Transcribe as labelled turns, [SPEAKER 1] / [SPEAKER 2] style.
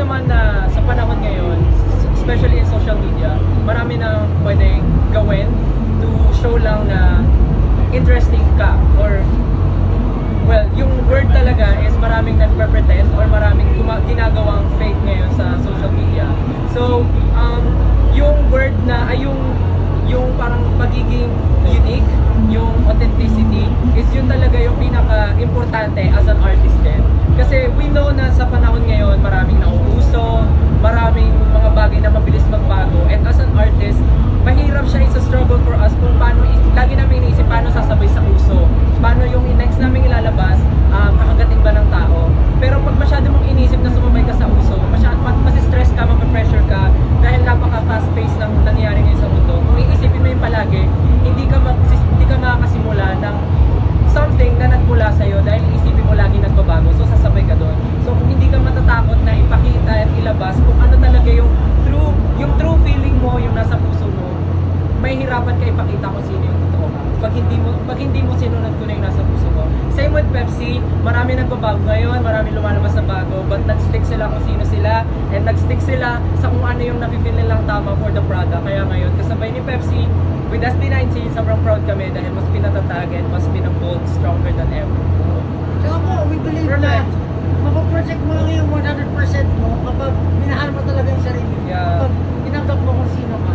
[SPEAKER 1] naman na sa panahon ngayon, especially in social media, marami na pwedeng gawin to show lang na interesting ka, or well, yung word talaga is maraming nagpe-pretend or maraming ginagawang fake ngayon sa social media. So, yung word na ay yung parang pagiging unique, yung authenticity, is yun talaga yung pinaka-importante as an artist din. Kasi we know na sa panahon ngayon, maraming nauuso, maraming mga bagay na mabilis magbago, and as an artist, mahirap siya, it's a struggle for us kung paano, lagi namin iniisip paano sasabay sa uso, paano yung next namin ilalabas, kakagating ba ng tao. Pero pag masyado mong iniisip na sumabay ka sa uso, mas-stress ka, mag-pressure ka, dahil napaka-fast pace ng nangyayari ngayon sa mundo. Kung iisipin mo yung palagi, hindi ka makakasimula ng something na nagmula sa'yo dahil isipin mo lagi nagbabago, so sasabay ka doon. So kung hindi ka matatakot na ipakita at ilabas kung ano talaga yung true feeling mo, yung nasa puso mo, may hirapan ka ipakita kung sino yung totoo ka. Pag hindi mo sinunod ko na yung nasa puso mo. Same with Pepsi, marami nagbabago ngayon, marami lumalabas na bago, but nag-stick sila kung sino sila, and nag-stick sila sa kung ano yung napipil nilang tama for the product. Kaya ngayon, kasabay ni Pepsi, with SB19, sobrang proud kami dahil mas pinatatag and mas pinabold, stronger than ever.
[SPEAKER 2] Kaya po, we believe na mapaproject mo lang yung 100% mo kapag minahal mo talaga yung sarili mo.
[SPEAKER 1] Yeah.
[SPEAKER 2] Kapag tinanggap mo kung sino ka.